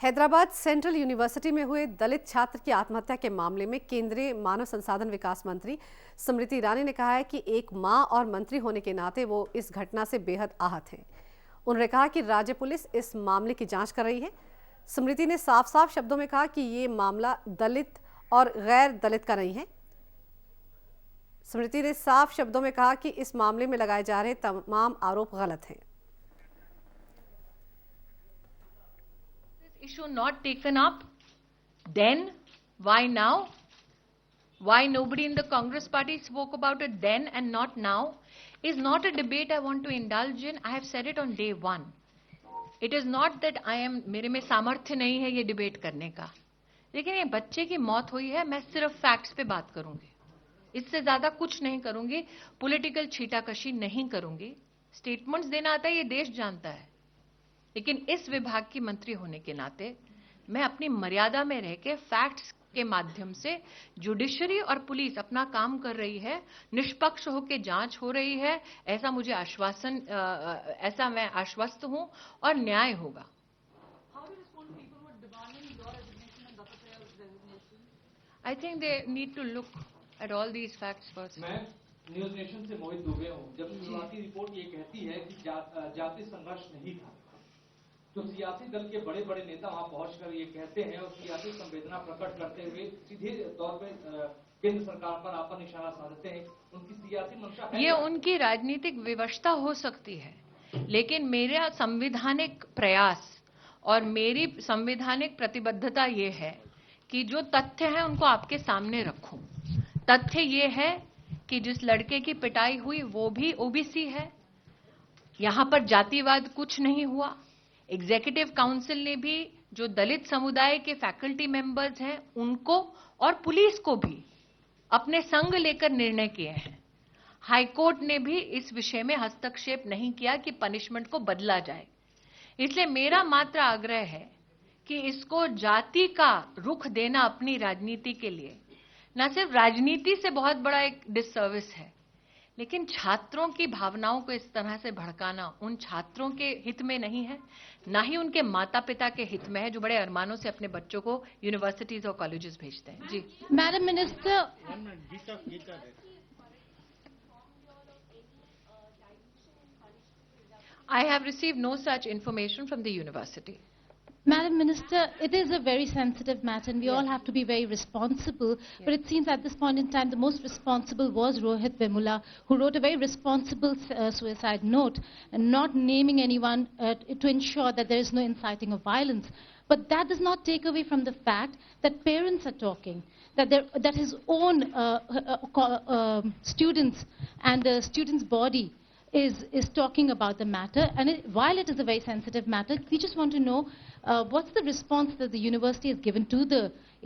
Hyderabad central university में हुए दलित छात्र की आत्महत्या के मामले में केंद्रीय मानव संसाधन विकास मंत्री स्मृति ईरानी ने कहा है कि एक मां और मंत्री होने के नाते वो इस घटना से बेहद आहत हैं। उन्होंने कहा कि राज्य पुलिस इस मामले की जांच कर रही है। स्मृति ने साफ साफ शब्दों में कहा कि ये मामला दलित और गैर दलित का नहीं है। स्मृति ने साफ शब्दों में कहा कि इस मामले में लगाए जा रहे तमाम आरोप गलत हैं। Issue not taken up, then why now? Why nobody in the Congress party spoke about it then and not now is not a debate I want to indulge in. I have said it on day one. It is not that मेरे में सामर्थ्य नहीं है ये debate करने का, लेकिन ये बच्चे की मौत हुई है, मैं सिर्फ फैक्ट्स पे बात करूंगी, इससे ज्यादा कुछ नहीं करूंगी, पॉलिटिकल छीटाकशी नहीं करूंगी। स्टेटमेंट्स देना आता है, ये देश जानता है, लेकिन इस विभाग की मंत्री होने के नाते मैं अपनी मर्यादा में रह के फैक्ट्स के माध्यम से जुडिशरी और पुलिस अपना काम कर रही है, निष्पक्ष होकर जांच हो रही है, ऐसा मुझे आश्वासन ऐसा मैं आश्वस्त हूं और न्याय होगा। I think they need to look at all these facts first. मैं न्यूज नेशन से मोहित दुबे हूं। जब शुरुआती रिपोर्ट ये कहती है कि जाति संघर्ष नहीं था, तो सियासी दल के बड़े बड़े नेता वहां पहुंचकर ये कहते हैं और सियासी संवेदना प्रकट करते हुए सीधे तौर पे केंद्र सरकार पर आपका निशाना साधते हैं। उनकी सियासी मंशा है, ये उनकी राजनीतिक विवशता हो सकती है, लेकिन मेरा संवैधानिक प्रयास और मेरी संवैधानिक प्रतिबद्धता ये है कि जो तथ्य है उनको आपके सामने रखूं। तथ्य ये है कि जिस लड़के की पिटाई हुई वो भी ओबीसी है, यहां पर जातिवाद कुछ नहीं हुआ। एग्जीक्यूटिव काउंसिल ने भी जो दलित समुदाय के फैकल्टी मेंबर्स हैं उनको और पुलिस को भी अपने संग लेकर निर्णय किए हैं। हाईकोर्ट ने भी इस विषय में हस्तक्षेप नहीं किया कि पनिशमेंट को बदला जाए। इसलिए मेरा मात्र आग्रह है कि इसको जाति का रुख देना अपनी राजनीति के लिए न सिर्फ राजनीति से बहुत बड़ा एक डिससर्विस है, लेकिन छात्रों की भावनाओं को इस तरह से भड़काना उन छात्रों के हित में नहीं है, ना ही उनके माता पिता के हित में है, जो बड़े अरमानों से अपने बच्चों को यूनिवर्सिटीज और कॉलेजेस भेजते हैं। जी madam minister, I have received no such information from the university. Madam Minister, it is a very sensitive matter and we all have to be very responsible, but it seems at this point in time the most responsible was Rohit Vemula, who wrote a very responsible suicide note and not naming anyone to ensure that there is no inciting of violence. But that does not take away from the fact that parents are talking, that his own students and the students' body is talking about the matter, and while it is a very sensitive matter, we just want to know what's the response that the university has given to the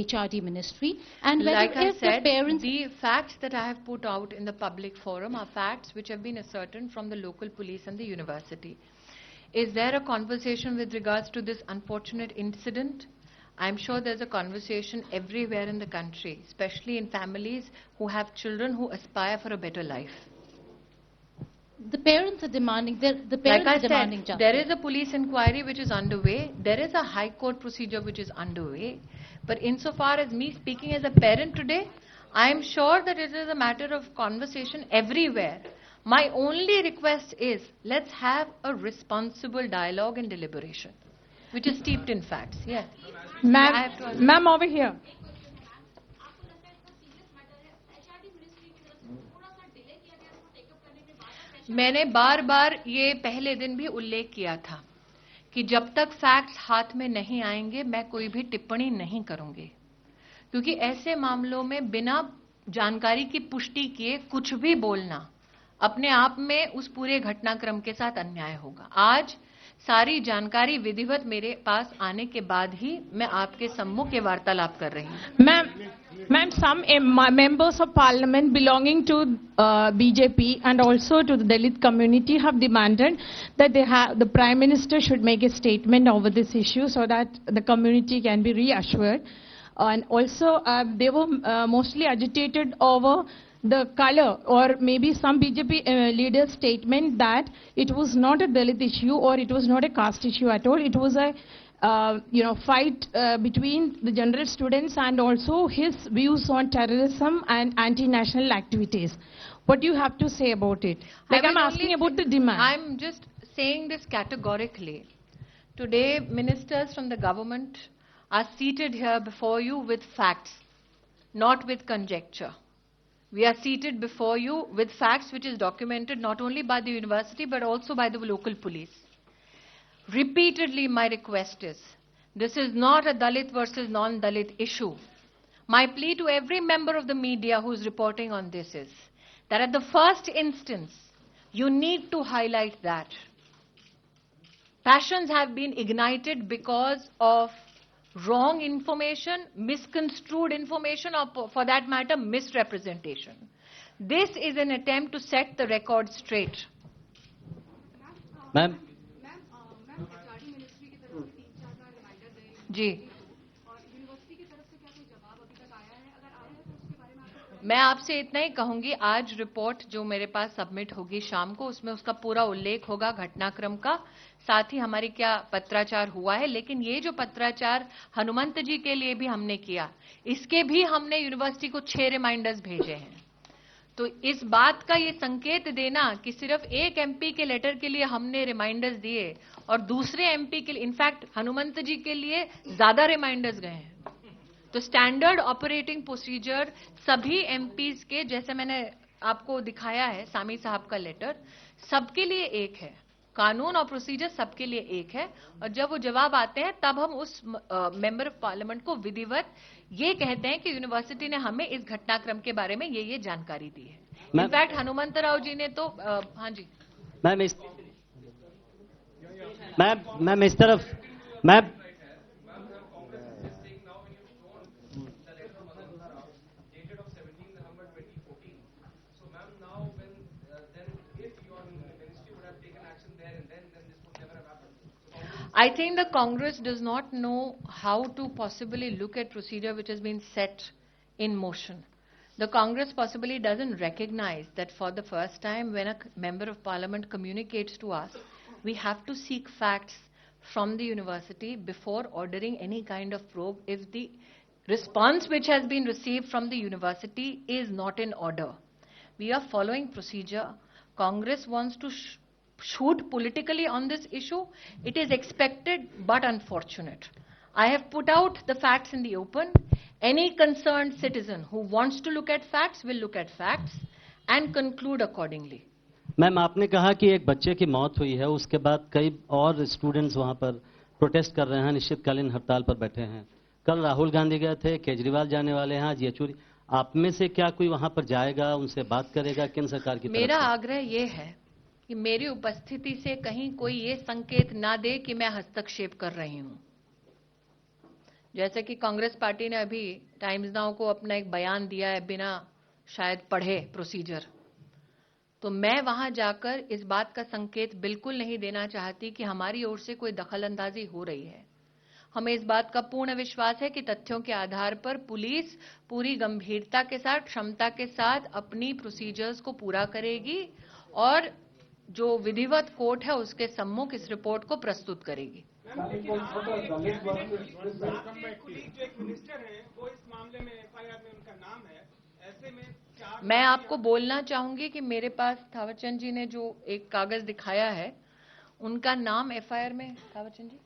HRD ministry, and whether like I said, the parents... the facts that I have put out in the public forum are facts which have been ascertained from the local police and the university. Is there a conversation with regards to this unfortunate incident? I'm sure there's a conversation everywhere in the country, especially in families who have children who aspire for a better life. The parents are demanding, justice. There is a police inquiry which is underway. There is a high court procedure which is underway. But insofar as me speaking as a parent today, I am sure that it is a matter of conversation everywhere. My only request is, let's have a responsible dialogue and deliberation, which is steeped in facts. Yeah. Ma'am, over here. मैंने बार बार ये पहले दिन भी उल्लेख किया था कि जब तक फैक्ट्स हाथ में नहीं आएंगे मैं कोई भी टिप्पणी नहीं करूंगी, क्योंकि ऐसे मामलों में बिना जानकारी की पुष्टि किए कुछ भी बोलना अपने आप में उस पूरे घटनाक्रम के साथ अन्याय होगा। आज सारी जानकारी विधिवत मेरे पास आने के बाद ही मैं आपके सम्मुख ये वार्तालाप कर रही हूँ। Ma'am, some members of parliament belonging to BJP and also to the Dalit community have demanded that the Prime Minister should make a statement over this issue so that the community can be reassured. And also, they were mostly agitated over the color or maybe some BJP leader's statement that it was not a Dalit issue or it was not a caste issue at all. It was a fight between the general students and also his views on terrorism and anti-national activities. What do you have to say about it? Like I'm asking about the demand. I'm just saying this categorically. Today, ministers from the government are seated here before you with facts, not with conjecture. We are seated before you with facts which is documented not only by the university but also by the local police. Repeatedly, my request is, this is not a Dalit versus non-Dalit issue. My plea to every member of the media who is reporting on this is that at the first instance, you need to highlight that passions have been ignited because of wrong information, misconstrued information, or for that matter, misrepresentation. This is an attempt to set the record straight. Ma'am. जी, मैं आपसे इतना ही कहूंगी, आज report जो मेरे पास submit होगी शाम को, उसमें उसका पूरा उल्लेख होगा घटनाक्रम का, साथ ही हमारी क्या पत्राचार हुआ है। लेकिन ये जो पत्राचार हनुमंत जी के लिए भी हमने किया, इसके भी हमने यूनिवर्सिटी को 6 रिमाइंडर्स भेजे हैं। तो इस बात का ये संकेत देना कि सिर्फ एक एमपी के लेटर के लिए हमने रिमाइंडर्स दिए और दूसरे एमपी के लिए, इनफैक्ट हनुमंत जी के लिए ज्यादा रिमाइंडर्स गए हैं। तो स्टैंडर्ड ऑपरेटिंग प्रोसीजर सभी एमपीज के, जैसे मैंने आपको दिखाया है सामी साहब का लेटर, सबके लिए एक है। कानून और प्रोसीजर सबके लिए एक है। और जब वो जवाब आते हैं तब हम उस मेंबर ऑफ पार्लियामेंट को विधिवत ये कहते हैं कि यूनिवर्सिटी ने हमें इस घटनाक्रम के बारे में ये जानकारी दी है। इनफैक्ट हनुमंत राव जी ने तो हाँ जी मैम इस तरफ ma'am I think the Congress does not know how to possibly look at procedure which has been set in motion. The Congress possibly doesn't recognize that for the first time when a member of parliament communicates to us, we have to seek facts from the university before ordering any kind of probe if the response which has been received from the university is not in order. We are following procedure. Congress wants to shoot politically on this issue. It is expected but unfortunate. I have put out the facts in the open. Any concerned citizen who wants to look at facts will look at facts and conclude accordingly. Ma'am आपने कहा कि एक बच्चे की मौत हुई है, उसके बाद कई और स्टूडेंट्स वहां पर प्रोटेस्ट कर रहे हैं, निश्चितकालीन हड़ताल पर बैठे हैं। कल राहुल गांधी गए थे, केजरीवाल जाने वाले हैं, आज येचुरी। आप में से क्या कोई वहां पर जाएगा, उनसे बात करेगा? केंद्र सरकार की मेरा आग्रह ये है कि मेरी उपस्थिति से कहीं कोई ये संकेत ना दे कि मैं हस्तक्षेप कर रही हूं। जैसे कि कांग्रेस पार्टी ने अभी टाइम्स नाउ को अपना एक बयान दिया है बिना शायद पढ़े प्रोसीजर, तो मैं वहां जाकर इस बात का संकेत बिल्कुल नहीं देना चाहती कि हमारी ओर से कोई दखलंदाजी हो रही है। हमें इस बात का पूर्ण विश्वास है कि तथ्यों के आधार पर पुलिस पूरी गंभीरता के साथ, क्षमता के साथ अपनी प्रोसीजर्स को पूरा करेगी और जो विधिवत कोर्ट है उसके सम्मुख इस रिपोर्ट को प्रस्तुत करेगी। मैं आपको बोलना चाहूंगी कि मेरे पास थावरचंद जी ने जो एक कागज दिखाया है, उनका नाम एफआईआर में थावरचंद जी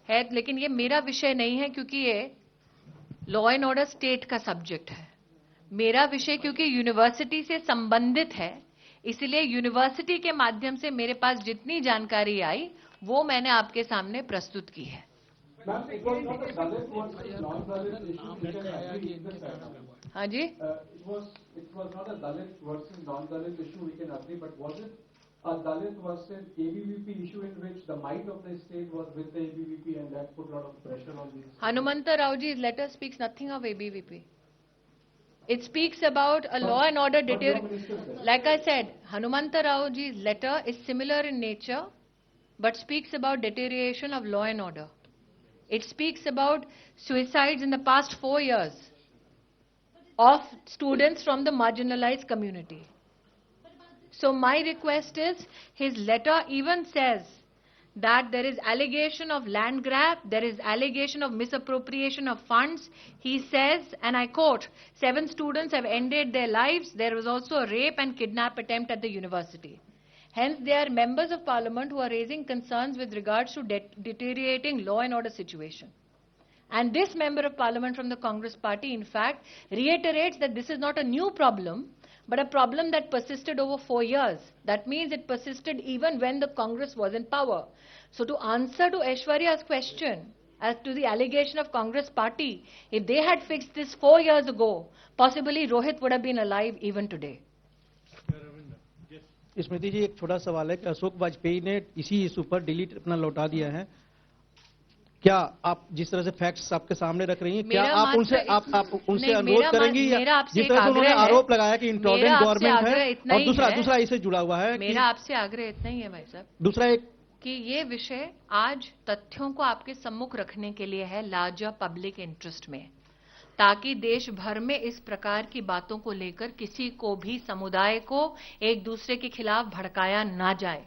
है, लेकिन ये मेरा विषय नहीं है क्योंकि ये लॉ एंड ऑर्डर स्टेट का सब्जेक्ट है। मेरा विषय क्योंकि यूनिवर्सिटी से संबंधित है, इसलिए यूनिवर्सिटी के माध्यम से मेरे पास जितनी जानकारी आई वो मैंने आपके सामने प्रस्तुत की है। हाँ जी, a Dalit versus ABVP issue in which the might of the state was with the ABVP and that put a lot of pressure on these. Hanumanta Raoji's letter speaks nothing of ABVP. It speaks about a law and order deterioration. Like I said, Hanumanta Raoji's letter is similar in nature, but speaks about deterioration of law and order. It speaks about suicides in the past 4 years of students from the marginalized community. So my request is, his letter even says that there is allegation of land grab, there is allegation of misappropriation of funds. He says, and I quote, 7 students have ended their lives. There was also a rape and kidnap attempt at the university. Hence, they are members of parliament who are raising concerns with regards to deteriorating law and order situation. And this member of parliament from the Congress party, in fact, reiterates that this is not a new problem, but a problem that persisted over 4 years. That means it persisted even when the Congress was in power. So to answer to Aishwarya's question as to the allegation of Congress party, if they had fixed this 4 years ago, possibly Rohit would have been alive even today. स्मृति जी, एक छोटा सवाल है कि अशोक वाजपेयी ने इसी issue पर delete अपना लौटा दिया है। क्या आप जिस तरह से फैक्ट्स आपके सामने रख रही हैं, क्या आप उनसे अनुरोध करेंगी, या जिस तरह से उन्होंने आरोप लगाया कि इंटॉलरेंट गवर्नमेंट है, और दूसरा इससे जुड़ा हुआ है, मेरा आपसे आग्रह इतना ही है भाई साहब, दूसरा एक कि ये विषय आज तथ्यों को आपके सम्मुख रखने के लिए है लार्जर पब्लिक इंटरेस्ट में, ताकि देश भर में इस प्रकार की बातों को लेकर किसी को भी, समुदाय को एक दूसरे के खिलाफ भड़काया ना जाए।